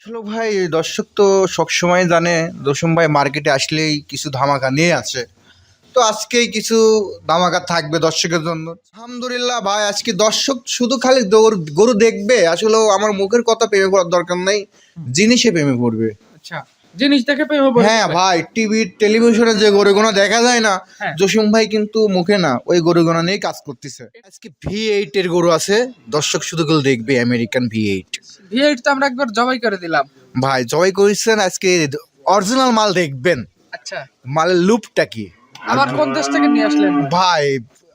আসলে ভাই দর্শক তো সবসময় জানে দশম ভাই মার্কেটে আসলেই কিছু ধামাকা নিয়ে আসে। তো আজকেই কিছু ধামাকা থাকবে দর্শকের জন্য। আলহামদুলিল্লাহ ভাই, আজকে দর্শক শুধু খালি গরু দেখবে, আসলে আমার মুখের কথা প্রেমে পড়ার দরকার নাই, জিনিসে প্রেমে পড়বে। আচ্ছা, জিনিস দেখে প্রেমে পড়ে হ্যাঁ যাবে। ভাই, টিভি টেলিভিশনে যে গরুগুনা দেখা যায় না, হ্যাঁ। জসিম ভাই কিন্তু মুখে না ওই গরুগুনা নিয়ে কাজ করতেছে। আজকে V8 এর গরু আছে, দর্শক শুধু গুলো দেখবে, আমেরিকান V8। V8 তো আমরা একবার জবাই করে দিলাম। ভাই জয় করেছেন, আজকে অরিজিনাল মাল দেখবেন। আচ্ছা, মালের লুপটা কি আবার কোন দেশ থেকে নিয়ে আসলেন? ভাই?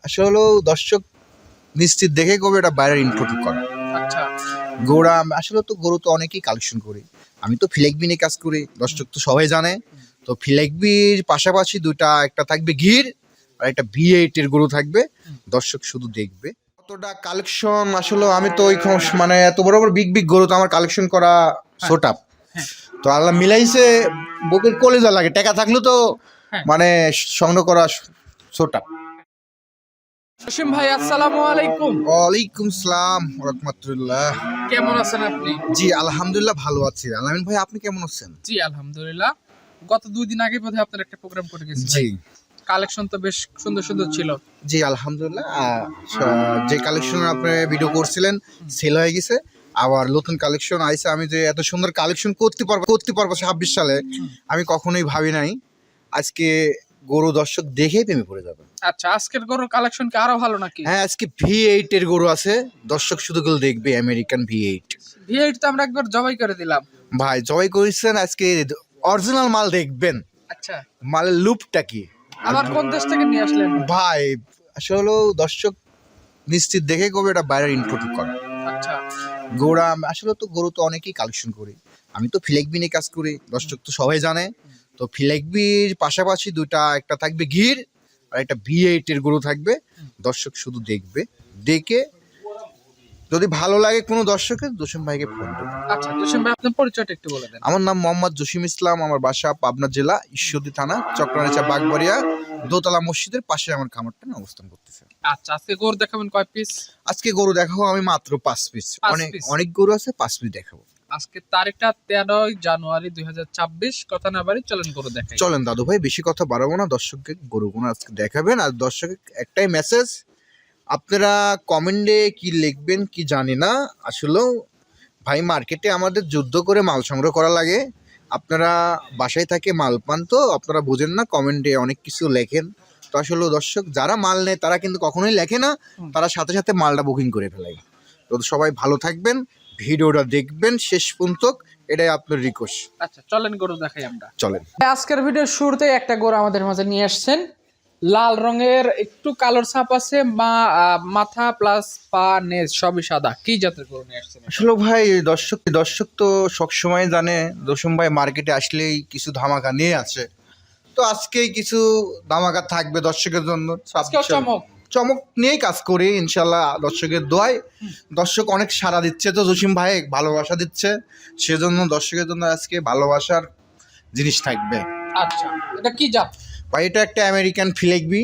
আসলে দর্শক নিশ্চিত দেখে কবে এটা বাইরের ইম্পোর্ট করা আচ্ছা, গোড়া। আসলে তো গরু তো অনেকেই কালেকশন করি, আমি তো ফিলেকবি নিয়ে কাজ করি, দর্শক তো সবাই জানে। তো ফিলেকবির পাশাপাশি দুইটা, একটা থাকবে গির আর একটা V8 এর গরু থাকবে, দর্শক শুধু দেখবে। কতটা কালেকশন আসলে আমি তো ওই মানে এত বড় বড় বিগ বিগ গরু তো আমার কালেকশন করা সোটাপ। হ্যাঁ। তো আল্লাহ মিলাইছে, বুকের কলেজা লাগে, টাকা থাকলেও তো হ্যাঁ। মানে সংগ্রহ করা সোটাপ। জসিম ভাই, আসসালামু আলাইকুম। ওয়ালাইকুম সালাম রাহমাতুল্লাহ। কেমন আছেন আপনি? জি আলহামদুলিল্লাহ ভালো আছি। আলামিন ভাই, আপনি কেমন আছেন? জি আলহামদুলিল্লাহ। গত 2 দিন আগে বোধহয় আপনার একটা প্রোগ্রাম করে গেছি জি ভাই। কালেকশন তো বেশ সুন্দর সুন্দর ছিল। জি আলহামদুলিল্লাহ। যে কালেকশন আপনি ভিডিও করছিলেন সেল হয়ে গেছে, আবার নতুন কালেকশন আইছে। আমি যে এত সুন্দর কালেকশন করতে পারবো 26 সালে আমি কখনোই ভাবি নাই। আজকে গরু দর্শক দেখেই প্রেমে পড়ে যাবে। আচ্ছা, আজকের গরুর কালেকশন কি আরো ভালো নাকি? হ্যাঁ, আজকে V8 এর গরু আছে, দর্শক শুধু গুলো দেখবে, আমেরিকান V8। V8 তো আমরা একবার জবাই করে দিলাম। ভাই জয় করেছেন, আজকে অরিজিনাল মাল দেখবেন। আচ্ছা, মালের লুপটা কি আবার কোন দেশ থেকে নিয়ে আসলেন? ভাই? আসলে দর্শক নিশ্চিত দেখে কবে এটা বাইরের ইম্পোর্ট করা আচ্ছা, গোড়া। আসলে তো গরু তো অনেকেই কালেকশন করি, আমি তো ফিলেকবি নিয়ে কাজ করি, দর্শক তো সবাই জানে। তো ফিলেকবির পাশাপাশি দুইটা, একটা থাকবে গির আর একটা V8 এর গরু থাকবে, দর্শক শুধু দেখবে। দেখে যদি ভালো লাগে কোনো দর্শকের, জসিম ভাইকে ফোন দেবে। আচ্ছা জসিম ভাই, আপনার পরিচয়টা একটু বলে দেন। আমার নাম মোহাম্মদ জসিম ইসলাম, আমার বাসা পাবনা জেলা ঈশ্বরদী থানা চক্রানিচা বাগবাড়িয়া দোতলা মসজিদের পাশে আমার খামারটা অবস্থান করতেছে। আচ্ছা, আজকে গরু দেখাবেন কয় পিস? আজকে গরু দেখাবো আমি মাত্র 5 পিস। পাঁচ অনেক piece? অনেক গরু আছে, 5 পিস দেখাবো। আজকে তারিখটা 13 জানুয়ারি 2026। কথা না বাড়ি চলেন গরু দেখাই। চলেন দাদু ভাই, বেশি কথা বাড়াবো না, দর্শককে গরুগুলো আজকে দেখাবেন। আর দর্শকের একটাই মেসেজ, আপনারা কমেন্টে কি লিখবেন কি জানি না, আসলেও ভাই মার্কেটে আমাদের যুদ্ধ করে মাল সংগ্রহ করা লাগে। আপনারা বাসায় থাকে মাল পান, তো আপনারা বোঝেন না, কমেন্টে অনেক কিছু লেখেন। তো আসলে দর্শক যারা মাল নেয় তারা কিন্তু কখনোই লেখে না, তারা সাথে সাথে মালটা বুকিং করে ফেলায়। তো সবাই ভালো থাকবেন, ভিডিওটা দেখবেন শেষ পর্যন্ত, এটাই আপনার রিকোয়েস্ট। আচ্ছা, চলেন গরু দেখাই আমরা। চলেন। আজকের ভিডিওর শুরুতে একটা গরু আমাদের মাঝে নিয়ে আসছেন, লাল রঙের, একটু কালোর ছাপ আছে, মাথা প্লাস পা নেজ সবই সাদা। কি জাতের গরু নিয়ে আসছেন? আসলে ভাই দর্শক তো সবসময় জানে দশম ভাই মার্কেটে আসলেই কিছু ধামাকা নিয়ে আসে। তো আজকেই কিছু ধামাকা থাকবে দর্শকের জন্য। আজকেও চমক। চমক নিয়েই কাজ করি ইনশাল্লাহ, দর্শকের দোয়ায়। দর্শক অনেক সাড়া দিচ্ছে, তো জসিম ভাই ভালোবাসা দিচ্ছে, সেজন্য দর্শকের জন্য আজকে ভালোবাসার জিনিস থাকবে। আচ্ছা, এটা কি জাত? ভাই এটা একটা আমেরিকান ফিলেকবি,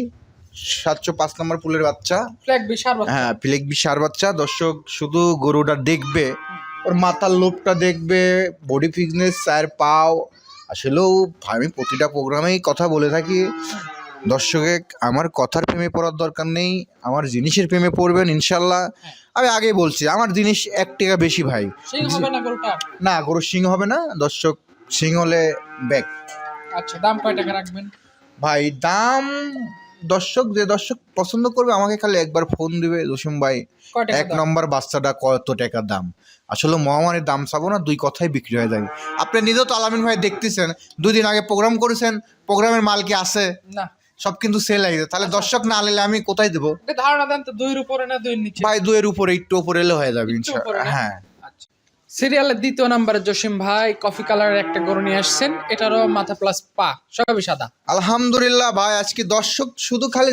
705 নম্বর পুলের বাচ্চা। ফ্ল্যাগ বিশার বাচ্চা। হ্যাঁ, ফিলেকবি সার বাচ্চা। দর্শক শুধু গরুটা দেখবে, ওর মাথার লোপটা দেখবে, বডি ফিটনেস, চার পাও। আসলেও আমি প্রতিটা প্রোগ্রামেই কথা বলে থাকি, দর্শকে আমার কথার প্রেমে পড়ার দরকার নেই, আমার জিনিসের প্রেমে পড়বেন ইনশাল্লাহ। আমি আগেই বলছি, আমার জিনিস 1 টাকা বেশি ভাই। সিং হবে না গরুটা? না, গরুর শিং হবে না দর্শক, শিং হলে ব্যাগ। আচ্ছা, দাম কয় টাকা রাখবেন? ভাই দাম যে দর্শক পছন্দ করবে আমাকে খালি একবার ফোন দিবে, জসিম ভাই কয় টাকা 1 দাম? নম্বর বাচ্চাটা কত টাকা দাম। আসলে মহামারীর দাম চাবো না, 2 কথাই বিক্রি হয়ে যায়। আপনি নিজেও তো আলামিন ভাই দেখতেছেন, 2 দিন আগে প্রোগ্রাম করেছেন, প্রোগ্রামের মাল কি আছে? না। সব কিন্তু সেল হয়ে গেছে, তাহলে দর্শক না নিলে আমি কোথায় দেবো? এটা ধারণা দেন তো, 2 এর উপরে না 2 এর নিচে? ভাই 2 এর উপরে, একটু উপরে এলে হয়ে যাবে একটু উপরে ইনশাআল্লাহ। না? হ্যাঁ। আচ্ছা, সিরিয়ালের 2য় নম্বরে জসিম ভাই কফি কালারের একটা গরু নিয়ে আসছেন, এটারও মাথা প্লাস পা সবই সাদা। আলহামদুলিল্লাহ ভাই, আজকে দর্শক শুধু খালি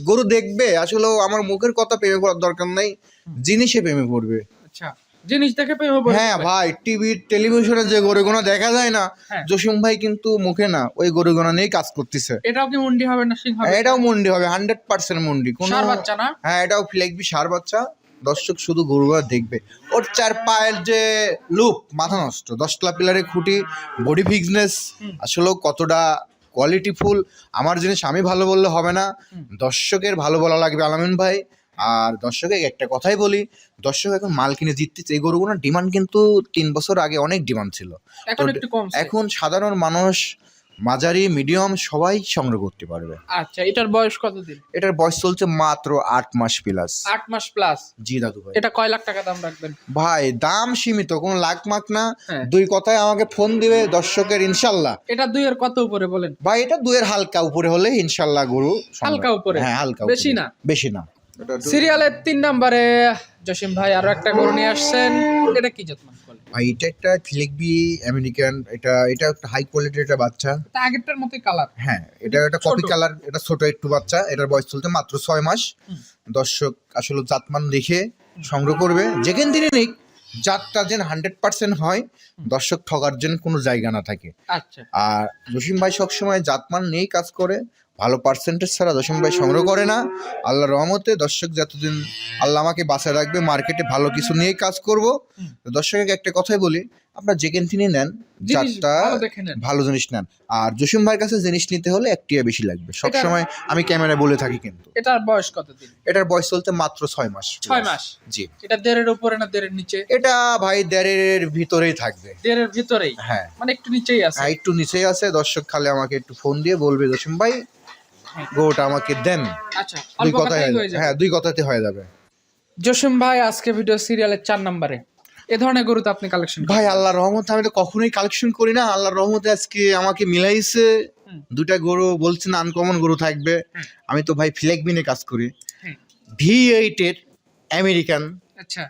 গরু দেখবে, আসলে আমার মুখের কথা প্রেমে পড়ার দরকার নাই, জিনিসে প্রেমে পড়বে। আচ্ছা, জিনিস দেখে প্রেমে পড়ে হ্যাঁ যাবে। ভাই, টিভি টেলিভিশনে যে গরুগুনা দেখা যায় না, হ্যাঁ। জসিম ভাই কিন্তু মুখে না ওই গরুগুনা নিয়ে কাজ করতেছে। এটাও কি মুন্ডি হবে না সিং হবে? এটাও মুন্ডি হবে, 100% মুন্ডি। কোনো ষাঁড় বাচ্চা না? হ্যাঁ, এটাও ফ্লেগবি সার বাচ্চা। দর্শক শুধু গরুগুলো দেখবে। ওর চার পায়ের যে লুপ, মাথা নষ্ট, 10 পিলারের খুঁটি, বডি ফিটনেস, আসলে কতটা কোয়ালিটিফুল। আমার জিনিস আমি ভালো বললে হবে না, দর্শকের ভালো বলা লাগবে আলামিন ভাই। আর দর্শকে একটা কথাই বলি, দর্শক এখন মাল কিনে জিততেছে। এই গরুগুলোর ডিমান্ড কিন্তু 3 বছর আগে অনেক ডিমান্ড ছিল, এখন একটু কম। এখন সাধারণ মানুষ, মাঝারি, মিডিয়াম সবাই সংগ্রহ করতে পারবে। আচ্ছা, এটার বয়স কতদিন? এটার বয়স চলছে মাত্র 8 মাস প্লাস। 8 মাস প্লাস। জি দাদু ভাই। এটা কয় লাখ টাকা দাম রাখবেন? ভাই দাম সীমিত, কোনো লাখ মাক না। হ্যাঁ। 2 কথায় আমাকে ফোন দিবে দর্শকের, ইনশাল্লাহ। এটা 2 এর কত উপরে বলেন? ভাই এটা 2 এর হালকা উপরে হলে ইনশাল্লাহ গরু সংগ্রহ। হালকা উপরে? হ্যাঁ হালকা, বেশি না? বেশি না। সিরিয়ালের 3 নম্বরে জসিম ভাই আরো একটা গরু নিয়ে আসছেন, এটা কি জাত মান বলে? ভাই এটা একটা ফিলেকবি আমেরিকান, এটা একটা হাই কোয়ালিটির একটা বাচ্চা। তা আগেরটার মতোই কালার? হ্যাঁ, এটা একটা কপি কালার, এটা ছোট একটু বাচ্চা। এটার বয়স চলতে মাত্র 6 মাস। দর্শক আসলে জাতমান দেখে সংগ্রহ করবে, যেখান থেকে নিক জাতটা যেন 100% হয়, দর্শক ঠকার জন্য কোনো জায়গা না থাকে। আচ্ছা। আর জসিম ভাই সবসময় জাতমান নিয়েই কাজ করে, ভালো পার্সেন্টেজ ছাড়া জসিম ভাই সংগ্রহ করে না। আল্লাহর রহমতে দর্শক যতদিন আল্লাহ আমাকে বাঁচায় রাখবে, মার্কেটে ভালো কিছু নিয়েই কাজ করব। দর্শকের একটা কথাই বলি, আপনার যেখান থেকে নেন জাতটা ভালো জিনিস নেন। আর জসিম ভাইয়ের কাছে জিনিস নিতে হলে একটিয়া বেশি লাগবে, সবসময় আমি ক্যামেরায় বলে থাকি। কিন্তু এটার বয়স কতদিন? এটার বয়স চলতে মাত্র 6 মাস। 6 মাস? জি। এটা 1.5 এর উপরে না 1.5 এর নিচে? এটা ভাই 1.5 এর ভিতরেই থাকবে। 1.5 এর ভিতরেই? হ্যাঁ, মানে একটু নিচেই আছে? হ্যাঁ একটু নিচেই আছে। দর্শক খালি আমাকে একটু ফোন দিয়ে বলবে জসিম ভাই গরুটা আমাকে দেন। আচ্ছা, অল্প কথাই হয়ে যাবে। হ্যাঁ 2 কথাতে হয়ে যাবে। জসিম ভাই আজকে ভিডিও সিরিয়ালের 4 নম্বরে এ ধরনের গরু তো আপনি কালেকশন ভাই আল্লাহর রহমতে আমি তো কখনোই কালেকশন করি না, আল্লাহর রহমতে আজকে আমাকে মিলাইছে। 2টা গরু বলছেন আনকমন গরু থাকবে। আমি তো ভাই ফিলেকবিনে কাজ করি, V8 এর আমেরিকান। আচ্ছা,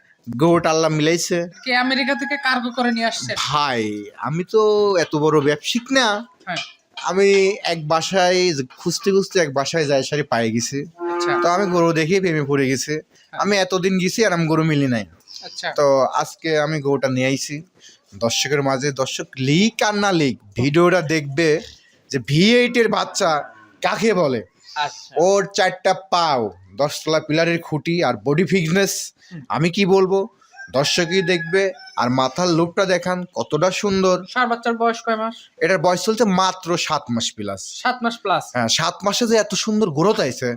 গরুটা আল্লাহ মিলাইছে। কে আমেরিকা থেকে কার্গো করে নিয়ে আসছে? ভাই আমি তো এত বড় ব্যবসায়িক না, হ্যাঁ। আমি এক বাসায় খুঁজতে খুঁজতে এক বাসায় যাই সারি পায়ে গেছি। আচ্ছা। তো আমি গরু দেখে প্রেমে পড়ে গেছি। আমি এতদিন গেছি আর আমি গরু মিলি নাই। আচ্ছা। তো আজকে আমি গরুটা নিয়ে আইছি দর্শকের মাঝে। দর্শক লিক আর না লিক, ভিডিওটা দেখবে যে V8 এর বাচ্চা কাকে বলে। আচ্ছা। ওর 4টা পাও, 10 পিলারের খুঁটি আর বডি ফিটনেস, আমি কি বলবো, দর্শকই দেখবে। আর মাথার লুকটা দেখান কতটা সুন্দর। সার বাচ্চার বয়স কয় মাস? এটার বয়স চলছে মাত্র 7 মাস প্লাস। 7 মাস প্লাস? হ্যাঁ, 7 মাসে যে এত সুন্দর গ্রোথ আইছে,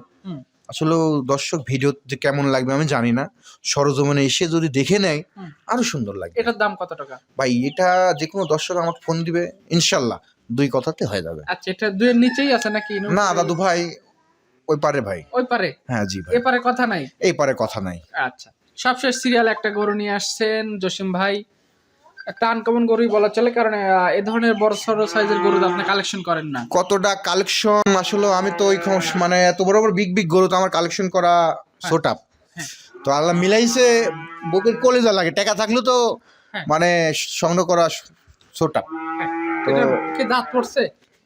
আসলে দর্শক ভিডিও যে কেমন লাগবে আমি জানি না, সরজমিনে এসে যদি দেখে নেয় আরো সুন্দর লাগবে। এটার দাম কত টাকা? ভাই এটা যে কোনো দর্শক আমাকে ফোন দিবে, ইনশাল্লাহ 2 কথাতে হয়ে যাবে। আচ্ছা, এটা 2 এর নিচেই আছে নাকি? না দাদু ভাই, ওই পারে ভাই। ওই পারে? হ্যাঁ জি ভাই, এ পারে কথা নাই? এই পারে কথা নাই। আচ্ছা, সবশেষ সিরিয়াল একটা গরু নিয়ে আসছেন জসিম ভাই, একটা আনকমন গরুই বলা চলে, কারণ এ ধরনের বড় সড়ো সাইজের গরু তো আপনি কালেকশন করেন না। কতটা কালেকশন আসলে আমি তো ওই মানে এত বড় বড় বিগ গরু তো আমার কালেকশন করা সোটাপ। তো আল্লাহ মিলাইছে, বুকের কলেজা লাগে, টাকা থাকলেও তো মানে সংগ্রহ করা সোটাপ। এটা কি দাঁত পড়ছে?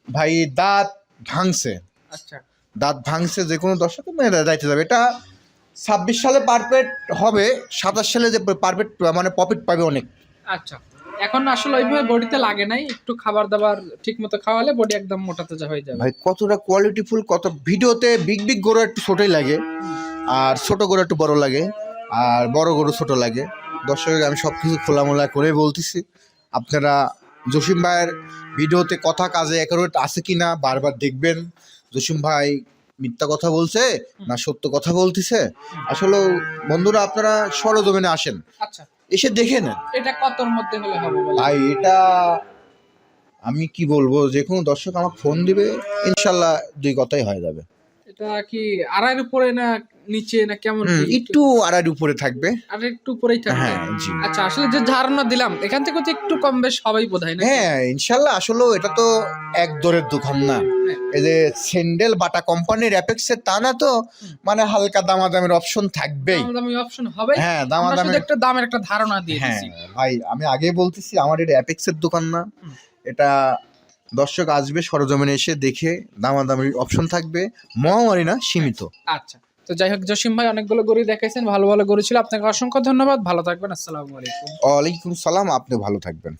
ভাই দাঁত ভাঙছে। আচ্ছা, দাঁত ভাঙছে, যে কোনো দর্শক দায়িত্ব যাবে। এটা 26 সালে পারফেক্ট হবে, 27 সালে যে পারফেক্ট মানে প্রফিট পাবে অনেক। আচ্ছা, এখন আসলে ওইভাবে বডিতে লাগে নাই, একটু খাবার দাবার ঠিক মতো খাওয়ালে বডি একদম মোটাতে হয়ে যাবে। ভাই কতটা কোয়ালিটিফুল, কত ভিডিওতে বিগ গরু একটু ছোটই লাগে, আর ছোট গরু একটু বড় লাগে, আর বড় গরু ছোট লাগে। দর্শক আমি সব কিছু খোলামোলা করে বলতেছি, আপনারা জসিম ভাইয়ের ভিডিওতে কথা কাজে একারোট আছে কি না বারবার দেখবেন। জসিম ভাই মিথ্যা কথা বলছে না সত্য কথা বলতেছে, আসলে বন্ধুরা আপনারা সরজমিনে আসেন, আচ্ছা এসে দেখে নেন। এটা কতর মধ্যে হলে হবে বলে? ভাই এটা আমি কি বলবো, যে কোনো দর্শক আমাকে ফোন দিবে, ইনশাল্লাহ 2 কথাই হয়ে যাবে। এটা কি আড়াইয়ের উপরে না নিচে না কেমন? একটু আড়াইয়ের উপরে থাকবে। আর একটু উপরেই থাকবে? হ্যাঁ জি। আচ্ছা, আসলে যে ধারণা দিলাম এখান থেকে তো একটু কম বেশ হবেই বোধহয় না? হ্যাঁ ইনশাল্লাহ, আসলে এটা তো এক দরের দোকান না, এই যে স্যান্ডেল বাটা কোম্পানির অ্যাপেক্সের তা না, তো মানে হালকা দামাদামের অপশন থাকবেই। দামাদামি অপশন হবে? হ্যাঁ দামাদামি, একটা দামের একটা ধারণা দিয়ে দিছি। হ্যাঁ ভাই আমি আগে বলতেছি, আমার এটা অ্যাপেক্সের দোকান না, এটা দর্শক আসবে সরজমিনে এসে দেখে দামাদামির অপশন থাকবে, মহামারী না, সীমিত। আচ্ছা, তো যাই হোক জসিম ভাই অনেকগুলো গরু দেখাইছেন, ভালো ভালো গরু ছিল, আপনাকে অসংখ্য ধন্যবাদ, ভালো থাকবেন, আসসালামু আলাইকুম। ওয়ালাইকুম সালাম, আপনি ভালো থাকবেন।